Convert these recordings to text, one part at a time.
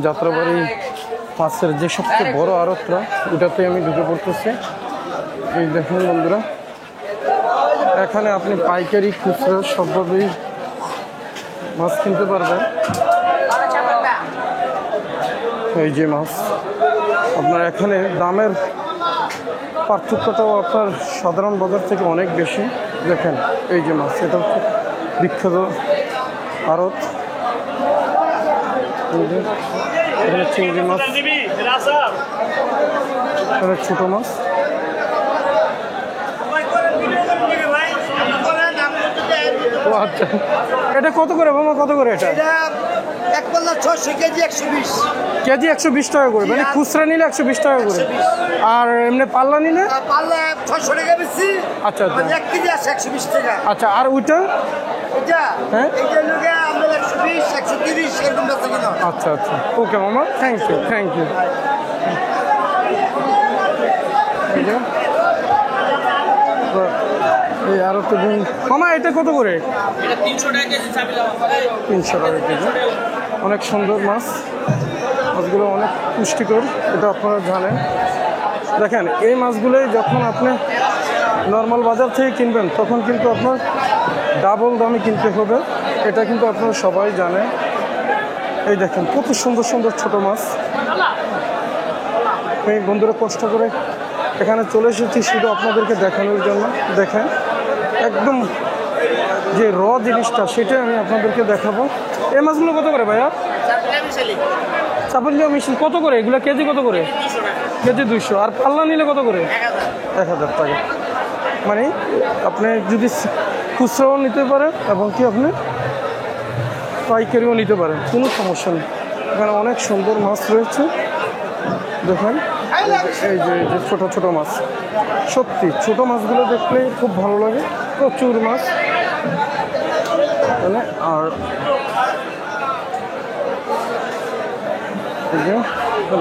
যাত্রাবাড়ি মাছের যে সবচেয়ে বড় আড়তটা, ওটাতে আমি ঢুকে পড়তেছি। এই দেখুন বন্ধুরা, এখানে আপনি পাইকারি খুচরা সবভাবেই মাছ কিনতে পারবেন। এই যে মাছ, আপনার এখানে দামের পার্থক্যটাও আপনার সাধারণ বাজার থেকে অনেক বেশি। দেখেন এই যে মাছ, এটা হচ্ছে বিখ্যাত আড়ত। এখানে চিংড়ি মাছ, এখানে ছোটো মাছ। ও আচ্ছা, এটা কত করে মামা, কত করে এটা? এক পাল্লা 600 কেজি 120 কেজি 120 টাকা করে, মানে খুচরা নিলে 120 টাকা করে, আর এমনি পাল্লা নিলে পাল্লা 600 টাকা বেশি। আচ্ছা আচ্ছা, 1 কেজি আছে 120 টাকা। আচ্ছা, আর ওইটা এটা হ্যাঁ, এইটা লোকে আমরা 120 130 এরকম বেচা কিনা। আচ্ছা আচ্ছা, ওকে মামা, থ্যাংক ইউ থ্যাংক ইউ। এই আরো তো মামা, এটা কত করে? 300 টাকা কেজি। 300 টাকা কেজি। অনেক সুন্দর মাছ, মাছগুলো অনেক পুষ্টিকর, এটা আপনারা জানেন। দেখেন এই মাছগুলোই যখন আপনি নর্মাল বাজার থেকে কিনবেন, তখন কিন্তু আপনার ডাবল দামে কিনতে হবে, এটা কিন্তু আপনারা সবাই জানেন। এই দেখেন কত সুন্দর সুন্দর ছোট মাছ। আমি বন্ধুরা কষ্ট করে এখানে চলে এসেছি শুধু আপনাদেরকে দেখানোর জন্য। দেখেন একদম যে র জিনিসটা, সেটাই আমি আপনাদেরকে দেখাবো। এই মাছগুলো কত করে ভাইয়া? চাপালিয়া মিশিল কত করে? এগুলো কেজি কত করে? কেজি 200। আর পাল্লা নিলে কত করে? 1000 টাকা। মানে আপনি যদি খুচরাও নিতে পারেন এবং কি আপনি পাইকারিও নিতে পারেন, কোনো সমস্যা নেই। এখানে অনেক সুন্দর মাছ রয়েছে। দেখেন এই যে ছোটো ছোটো মাছ, সত্যি ছোটো মাছগুলো দেখলে খুব ভালো লাগে। প্রচুর মাছ মানে। আর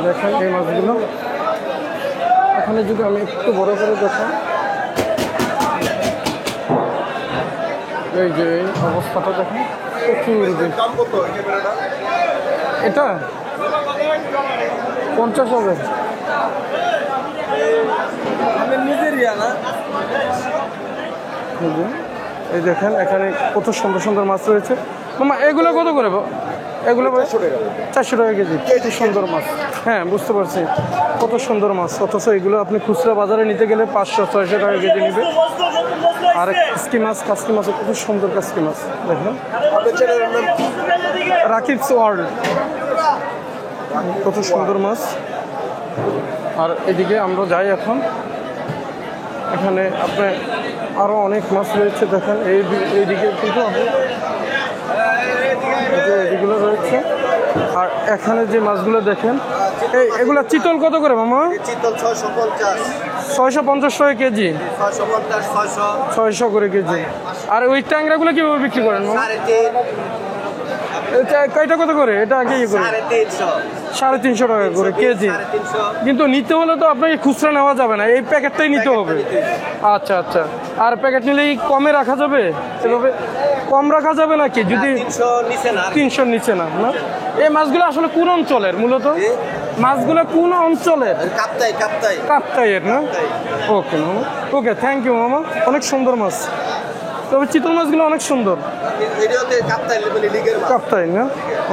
দেখেন এই মাছগুলো এখানে যদি আমি একটু বড় করে দেখাই, এই যে এই অবস্থাটা দেখেন, প্রচুর। এটা 50 হবে। এই দেখেন এখানে কত সুন্দর সুন্দর মাছ রয়েছে। মামা এগুলো কত করে? এগুলো 400 টাকা কেজি। কত সুন্দর মাছ, হ্যাঁ বুঝতে পারছি, কত সুন্দর মাছ। অথচ এগুলো আপনি খুচরা বাজারে নিতে গেলে 500-600 টাকা কেজি নেবে। আর কাসকি মাছ, কাসকি মাছ কত সুন্দর কাসকি মাছ। দেখেন রাকিবস ওয়ার্ল্ড, কত সুন্দর মাছ। আর এদিকে আমরা যাই এখন, এখানে আপনার আরও অনেক মাছ রয়েছে। দেখেন এইদিকে কিন্তু এগুলো রয়েছে। আর এখানে যে মাছগুলো দেখেন, এগুলো চিতল কত করে মামা? চিতল 650। 650 টাকা কেজি। 600 করে কেজি। আর ওই ট্যাংরাগুলো কীভাবে বিক্রি করেন মামা? কয়টা কত করে? এটা আগে 350 টাকা করে কেজি। কিন্তু নিতে হলে তো আপনাকে খুচরা নেওয়া যাবে না, এই প্যাকেটটাই নিতে হবে। আচ্ছা আচ্ছা, আর প্যাকেট নিলেই কমে রাখা যাবে? এভাবে কম রাখা যাবে নাকি? যদি 300 নিচে না? না, এই মাছগুলো আসলে কোন অঞ্চলের মূলত? মাছগুলো কোন অঞ্চলের? কাপ্তাইয়ের না? ওকে মামা, ওকে থ্যাংক ইউ মামা, অনেক সুন্দর মাছ। তবে চিতল মাছগুলো অনেক সুন্দর। কাপ্তাই না?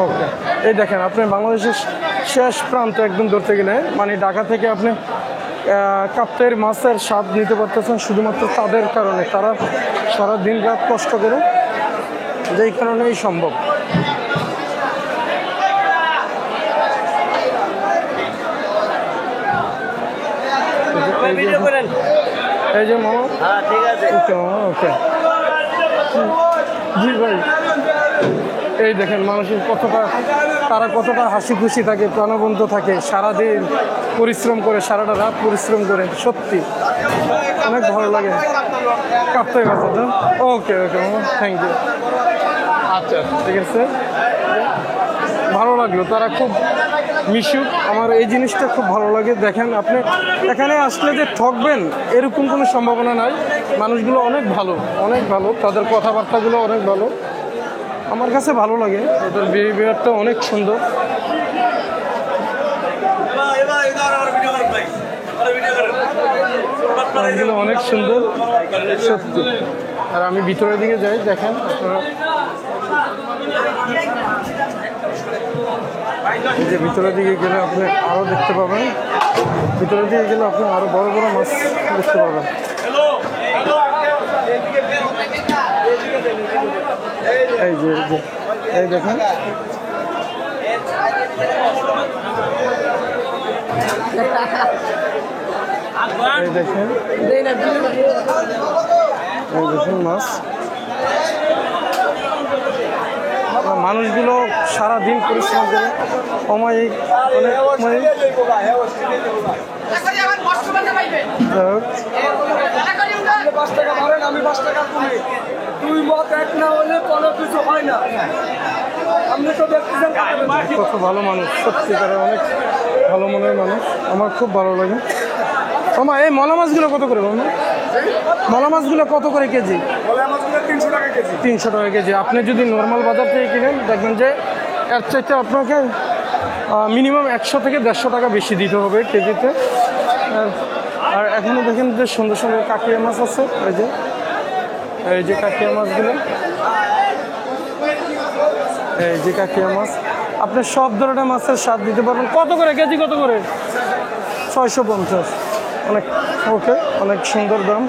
ওকে। এই দেখেন আপনি বাংলাদেশের শেষ প্রান্ত একদম ধরতে গেলে, মানে ঢাকা থেকে আপনি কাপ্তাইয়ের মাছের স্বাদ নিতে পারতেছেন শুধুমাত্র তাদের কারণে। তারা সারা দিন রাত কষ্ট করে, যেই কারণেই সম্ভব। এই যে মামা, ঠিক আছে, ওকে মামা, ওকে। জি ভাই, এই দেখেন মানুষের কতটা, তারা কতটা হাসি খুশি থাকে, প্রাণবন্ত থাকে, সারাদিন পরিশ্রম করে, সারাটা রাত পরিশ্রম করে। সত্যি অনেক ভালো লাগে। কাপ্তাই কথা তো, ওকে ওকে মামা, থ্যাংক ইউ। আচ্ছা ঠিক আছে, ভালো লাগলো, তারা খুব মিশুক। আমার এই জিনিসটা খুব ভালো লাগে। দেখেন আপনি এখানে আসলে যে ঠকবেন এরকম কোনো সম্ভাবনা নাই। মানুষগুলো অনেক ভালো, অনেক ভালো, তাদের কথাবার্তাগুলো অনেক ভালো, আমার কাছে ভালো লাগে। ওদের বিহেভিয়ারটা অনেক সুন্দর। মাছগুলো অনেক সুন্দর সত্যি। আর আমি ভিতরের দিকে যাই, দেখেন আপনারা এই যে ভিতরের দিকে গেলে আপনি আরও দেখতে পাবেন, ভিতরের দিকে গেলে আপনি আরও বড় বড় মাছ দেখতে পাবেন। এই যে এই দেখেন এই দেখেন মাছ। মানুষগুলো সারাদিন পরিশ্রম করে অমায়িক অনেক আমি 5 টাকা কমে 2 মত এক না হলে কোনো কিছু হয় না। আপনি তো দেখতেছেন কত ভালো মানুষ, সত্যিকারে অনেক ভালো মনের মানুষ, আমার খুব ভালো লাগে। মামা এই মলা মাছগুলো কত করে মামা? মলা মাছগুলো কত করে কেজি? 300 টাকা কেজি। 300 টাকা কেজি। আপনি যদি নর্মাল বাজার থেকে কিনেন দেখবেন যে এর চাইতে আপনাকে মিনিমাম 100 থেকে 150 টাকা বেশি দিতে হবে কেজিতে। আর এখনও দেখেন যে সুন্দর সুন্দর কাকিয়া মাছ আছে, এই যে কাকিয়া মাছগুলো, এই যে কাকিয়া মাছ। আপনি সব ধরনের মাছের স্বাদ দিতে পারবেন। কত করে কেজি? কত করে? 650। অনেক ওকে, অনেক সুন্দর দাম।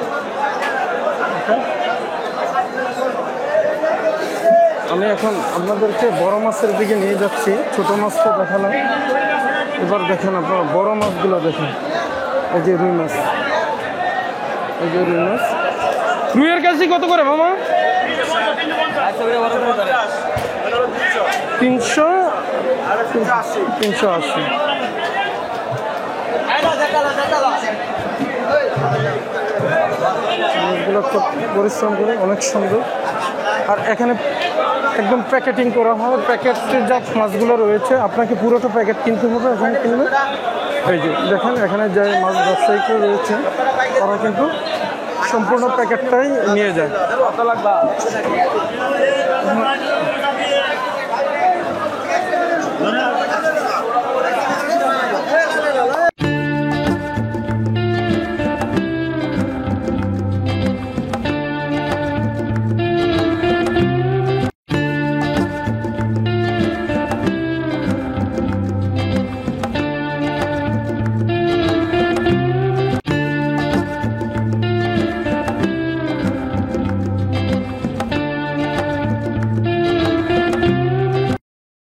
আমি এখন আপনাদেরকে বড় মাছের দিকে নিয়ে যাচ্ছি, ছোট মাছ তো দেখালাম। এবার দেখেন আপনারা বড় মাছগুলো দেখেন। এই যে রুই মাছ, এই যে রুই মাছ। রুইয়ের কেজি কত করে মামা? 380। মাছগুলো খুব পরিশ্রম করে, অনেক সুন্দর। আর এখানে একদম প্যাকেটিং করা হয়, প্যাকেটের যা মাছগুলো রয়েছে আপনাকে পুরোটা প্যাকেট কিনতে হবে। এখানে কিনবে, এই যে দেখেন এখানে যে মাছ ব্যবসায়ীরা রয়েছে তারা কিন্তু সম্পূর্ণ প্যাকেটটাই নিয়ে যায়।